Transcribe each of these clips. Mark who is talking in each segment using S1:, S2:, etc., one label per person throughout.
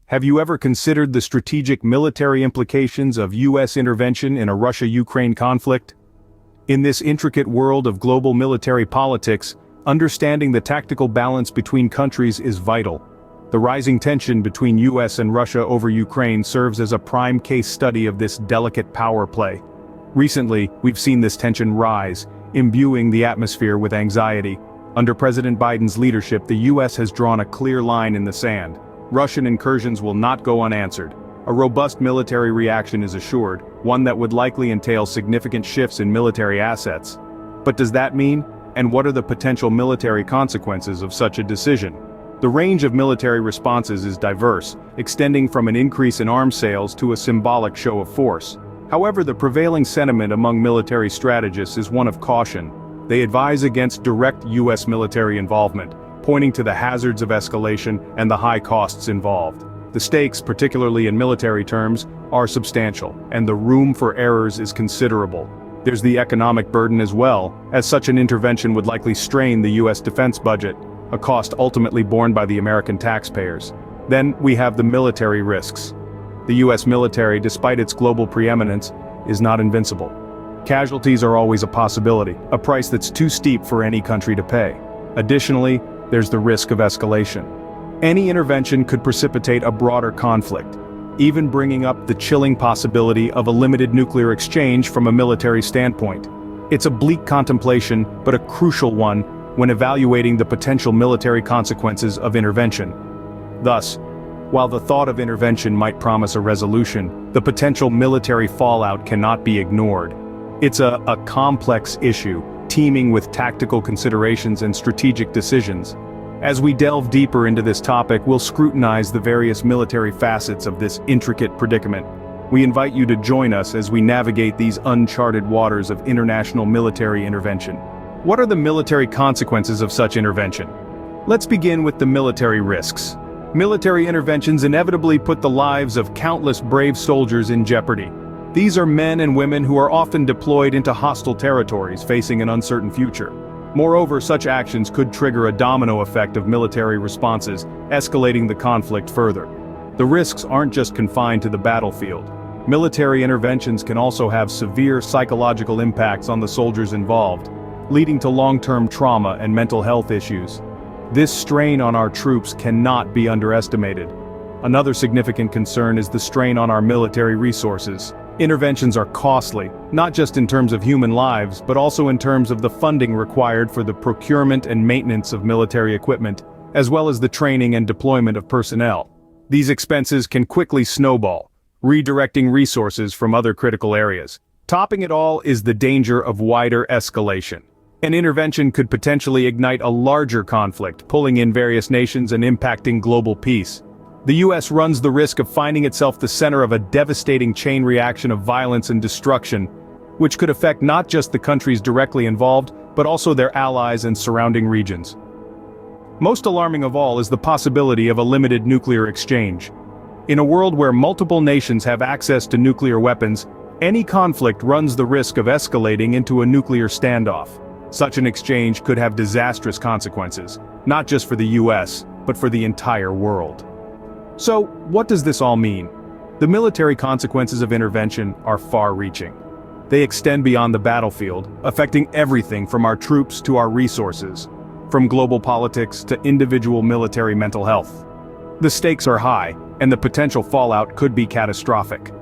S1: Have you ever considered the strategic military implications of U.S. intervention in a Russia-Ukraine conflict? In this intricate world of global military politics, understanding the tactical balance between countries is vital. The rising tension between U.S. and Russia over Ukraine serves as a prime case study of this delicate power play. Recently, we've seen this tension rise, imbuing the atmosphere with anxiety. Under President Biden's leadership, the U.S. has drawn a clear line in the sand. Russian incursions will not go unanswered. A robust military reaction is assured, one that would likely entail significant shifts in military assets. But does that mean, and what are the potential military consequences of such a decision? The range of military responses is diverse, extending from an increase in arms sales to a symbolic show of force. However, the prevailing sentiment among military strategists is one of caution. They advise against direct U.S. military involvement, pointing to the hazards of escalation and the high costs involved. The stakes, particularly in military terms, are substantial, and the room for errors is considerable. There's the economic burden as well, as such an intervention would likely strain the U.S. defense budget, a cost ultimately borne by the American taxpayers. Then we have the military risks. The U.S. military, despite its global preeminence, is not invincible. Casualties are always a possibility, a price that's too steep for any country to pay. Additionally, there's the risk of escalation. Any intervention could precipitate a broader conflict, even bringing up the chilling possibility of a limited nuclear exchange from a military standpoint. It's a bleak contemplation, but a crucial one when evaluating the potential military consequences of intervention. Thus, while the thought of intervention might promise a resolution, the potential military fallout cannot be ignored. It's a complex issue, teeming with tactical considerations and strategic decisions. As we delve deeper into this topic, we'll scrutinize the various military facets of this intricate predicament. We invite you to join us as we navigate these uncharted waters of international military intervention. What are the military consequences of such intervention? Let's begin with the military risks. Military interventions inevitably put the lives of countless brave soldiers in jeopardy. These are men and women who are often deployed into hostile territories facing an uncertain future. Moreover, such actions could trigger a domino effect of military responses, escalating the conflict further. The risks aren't just confined to the battlefield. Military interventions can also have severe psychological impacts on the soldiers involved, leading to long-term trauma and mental health issues. This strain on our troops cannot be underestimated. Another significant concern is the strain on our military resources. Interventions are costly, not just in terms of human lives, but also in terms of the funding required for the procurement and maintenance of military equipment, as well as the training and deployment of personnel. These expenses can quickly snowball, redirecting resources from other critical areas. Topping it all is the danger of wider escalation. An intervention could potentially ignite a larger conflict, pulling in various nations and impacting global peace. The U.S. runs the risk of finding itself the center of a devastating chain reaction of violence and destruction, which could affect not just the countries directly involved, but also their allies and surrounding regions. Most alarming of all is the possibility of a limited nuclear exchange. In a world where multiple nations have access to nuclear weapons, any conflict runs the risk of escalating into a nuclear standoff. Such an exchange could have disastrous consequences, not just for the U.S., but for the entire world. So, what does this all mean? The military consequences of intervention are far-reaching. They extend beyond the battlefield, affecting everything from our troops to our resources, from global politics to individual military mental health. The stakes are high, and the potential fallout could be catastrophic.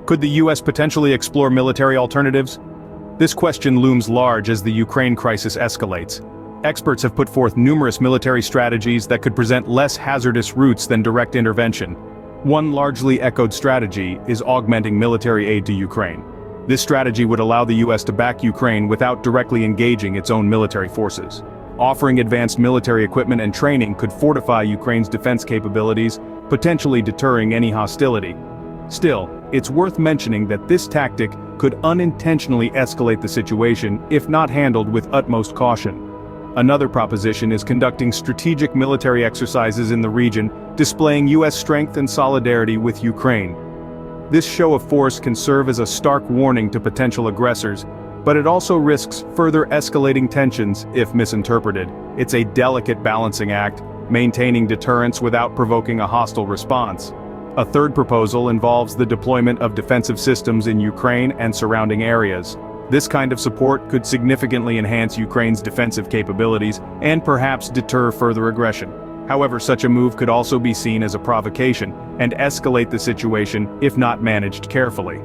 S1: Could the U.S. potentially explore military alternatives? This question looms large as the Ukraine crisis escalates. Experts have put forth numerous military strategies that could present less hazardous routes than direct intervention. One largely echoed strategy is augmenting military aid to Ukraine. This strategy would allow the U.S. to back Ukraine without directly engaging its own military forces. Offering advanced military equipment and training could fortify Ukraine's defense capabilities, potentially deterring any hostility. Still, it's worth mentioning that this tactic could unintentionally escalate the situation if not handled with utmost caution. Another proposition is conducting strategic military exercises in the region, displaying U.S. strength and solidarity with Ukraine. This show of force can serve as a stark warning to potential aggressors, but it also risks further escalating tensions if misinterpreted. It's a delicate balancing act, maintaining deterrence without provoking a hostile response. A third proposal involves the deployment of defensive systems in Ukraine and surrounding areas. This kind of support could significantly enhance Ukraine's defensive capabilities and perhaps deter further aggression. However, such a move could also be seen as a provocation and escalate the situation if not managed carefully.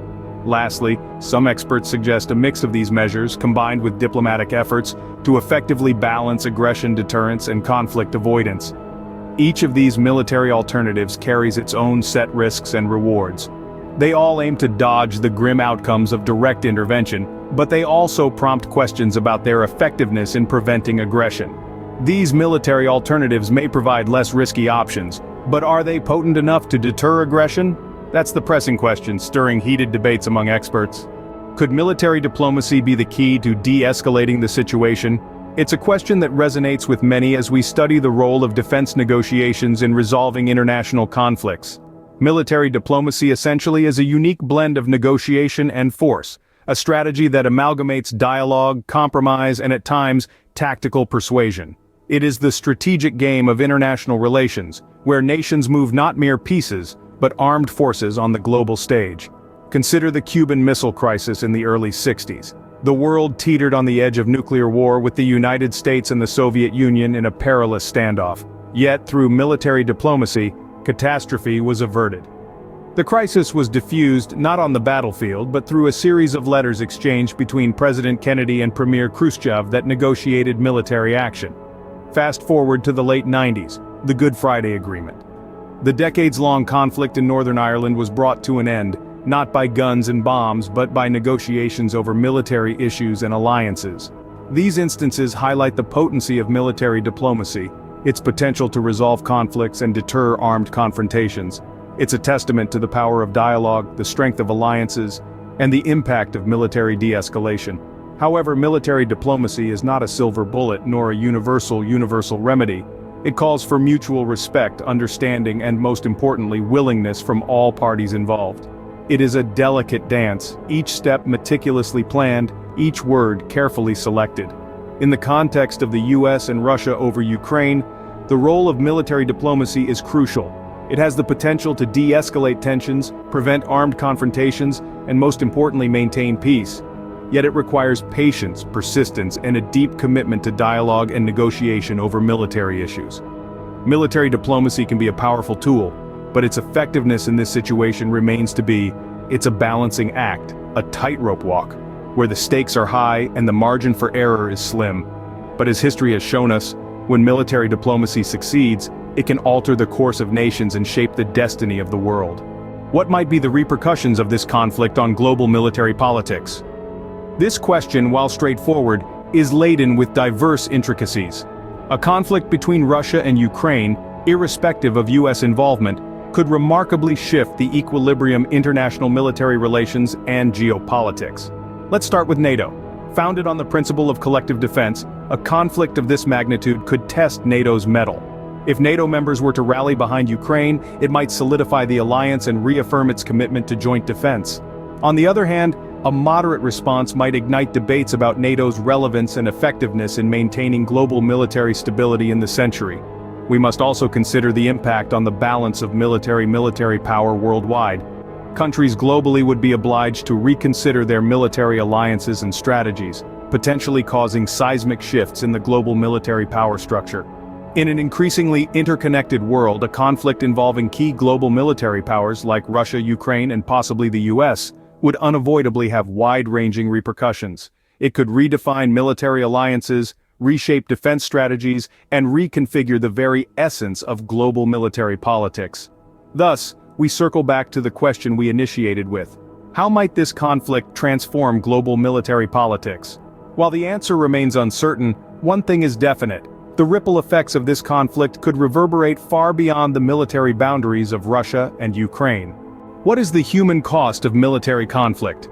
S1: Lastly, some experts suggest a mix of these measures combined with diplomatic efforts to effectively balance aggression deterrence and conflict avoidance. Each of these military alternatives carries its own set risks and rewards. They all aim to dodge the grim outcomes of direct intervention, but they also prompt questions about their effectiveness in preventing aggression. These military alternatives may provide less risky options, but are they potent enough to deter aggression? That's the pressing question, stirring heated debates among experts. Could military diplomacy be the key to de-escalating the situation? It's a question that resonates with many as we study the role of defense negotiations in resolving international conflicts. Military diplomacy essentially is a unique blend of negotiation and force, a strategy that amalgamates dialogue, compromise, and at times, tactical persuasion. It is the strategic game of international relations, where nations move not mere pieces, but armed forces on the global stage. Consider the Cuban Missile Crisis in the early 60s. The world teetered on the edge of nuclear war with the United States and the Soviet Union in a perilous standoff. Yet, through military diplomacy, catastrophe was averted. The crisis was diffused not on the battlefield but through a series of letters exchanged between President Kennedy and Premier Khrushchev that negotiated military action. Fast forward to the late 90s, the Good Friday Agreement. The decades-long conflict in Northern Ireland was brought to an end, not by guns and bombs but by negotiations over military issues and alliances. These instances highlight the potency of military diplomacy, its potential to resolve conflicts and deter armed confrontations. It's a testament to the power of dialogue, the strength of alliances, and the impact of military de-escalation. However, military diplomacy is not a silver bullet nor a universal remedy. It calls for mutual respect, understanding, and most importantly, willingness from all parties involved. It is a delicate dance, each step meticulously planned, each word carefully selected. In the context of the US and Russia over Ukraine, the role of military diplomacy is crucial. It has the potential to de-escalate tensions, prevent armed confrontations, and most importantly maintain peace. Yet it requires patience, persistence, and a deep commitment to dialogue and negotiation over military issues. Military diplomacy can be a powerful tool, but its effectiveness in this situation remains to be, it's a balancing act, a tightrope walk, where the stakes are high and the margin for error is slim. But as history has shown us, when military diplomacy succeeds, it can alter the course of nations and shape the destiny of the world. What might be the repercussions of this conflict on global military politics? This question, while straightforward, is laden with diverse intricacies. A conflict between Russia and Ukraine, irrespective of US involvement, could remarkably shift the equilibrium international military relations and geopolitics. Let's start with NATO. Founded on the principle of collective defense, a conflict of this magnitude could test NATO's mettle. If NATO members were to rally behind Ukraine, it might solidify the alliance and reaffirm its commitment to joint defense. On the other hand, a moderate response might ignite debates about NATO's relevance and effectiveness in maintaining global military stability in the century. We must also consider the impact on the balance of military power worldwide. Countries globally would be obliged to reconsider their military alliances and strategies, potentially causing seismic shifts in the global military power structure. In an increasingly interconnected world, a conflict involving key global military powers like Russia, Ukraine, and possibly the US would unavoidably have wide-ranging repercussions. It could redefine military alliances, reshape defense strategies, and reconfigure the very essence of global military politics. Thus, we circle back to the question we initiated with. How might this conflict transform global military politics? While the answer remains uncertain, one thing is definite. The ripple effects of this conflict could reverberate far beyond the military boundaries of Russia and Ukraine. What is the human cost of military conflict?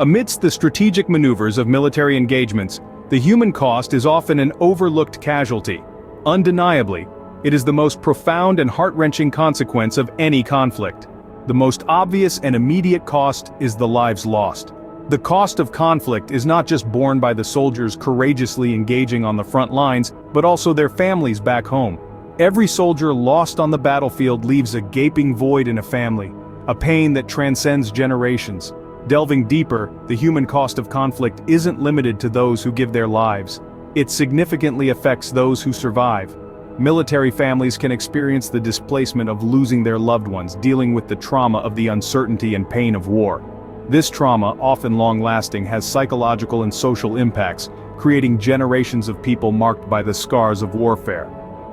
S1: Amidst the strategic maneuvers of military engagements, the human cost is often an overlooked casualty. Undeniably, it is the most profound and heart-wrenching consequence of any conflict. The most obvious and immediate cost is the lives lost. The cost of conflict is not just borne by the soldiers courageously engaging on the front lines, but also their families back home. Every soldier lost on the battlefield leaves a gaping void in a family, a pain that transcends generations. Delving deeper, the human cost of conflict isn't limited to those who give their lives. It significantly affects those who survive. Military families can experience the displacement of losing their loved ones, dealing with the trauma of the uncertainty and pain of war. This trauma, often long-lasting, has psychological and social impacts, creating generations of people marked by the scars of warfare.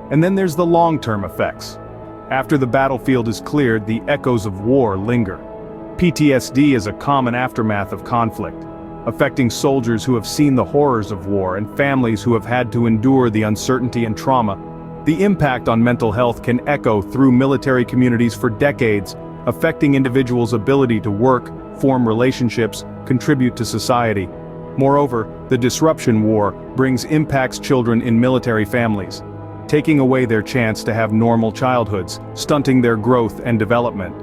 S1: And then there's the long-term effects. After the battlefield is cleared, the echoes of war linger. PTSD is a common aftermath of conflict, affecting soldiers who have seen the horrors of war and families who have had to endure the uncertainty and trauma. The impact on mental health can echo through military communities for decades, affecting individuals' ability to work, form relationships, contribute to society. Moreover, the disruption war brings impacts children in military families, taking away their chance to have normal childhoods, stunting their growth and development.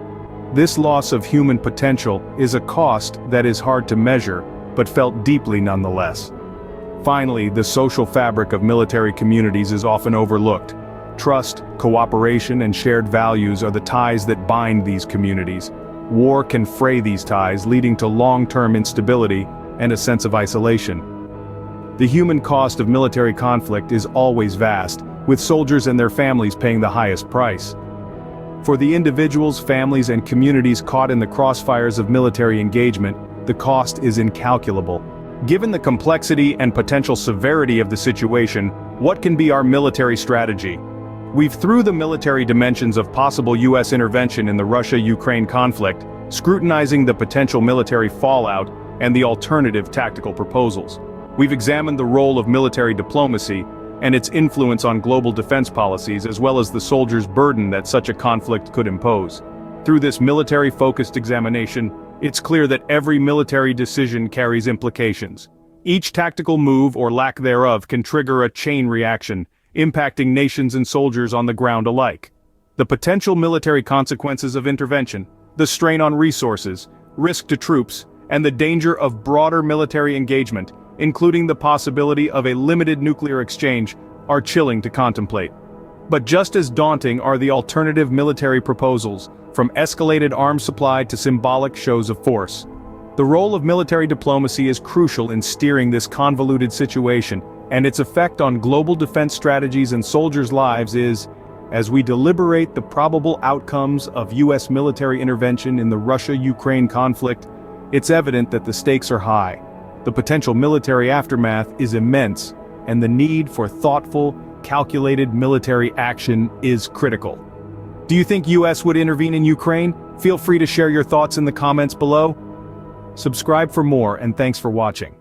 S1: This loss of human potential is a cost that is hard to measure, but felt deeply nonetheless. Finally, the social fabric of military communities is often overlooked. Trust, cooperation, and shared values are the ties that bind these communities. War can fray these ties, leading to long-term instability and a sense of isolation. The human cost of military conflict is always vast, with soldiers and their families paying the highest price. For the individuals, families, and communities caught in the crossfires of military engagement, the cost is incalculable. Given the complexity and potential severity of the situation, what can be our military strategy? We've through the military dimensions of possible U.S. intervention in the Russia-Ukraine conflict, scrutinizing the potential military fallout and the alternative tactical proposals. We've examined the role of military diplomacy and its influence on global defense policies, as well as the soldiers' burden that such a conflict could impose. Through this military-focused examination, it's clear that every military decision carries implications. Each tactical move or lack thereof can trigger a chain reaction, impacting nations and soldiers on the ground alike. The potential military consequences of intervention, the strain on resources, risk to troops, and the danger of broader military engagement, including the possibility of a limited nuclear exchange, are chilling to contemplate. But just as daunting are the alternative military proposals, from escalated arms supply to symbolic shows of force. The role of military diplomacy is crucial in steering this convoluted situation, and its effect on global defense strategies and soldiers' lives is, as we deliberate the probable outcomes of U.S. military intervention in the Russia-Ukraine conflict, it's evident that the stakes are high. The potential military aftermath is immense, and the need for thoughtful, calculated military action is critical. Do you think U.S. would intervene in Ukraine? Feel free to share your thoughts in the comments below. Subscribe for more, and thanks for watching.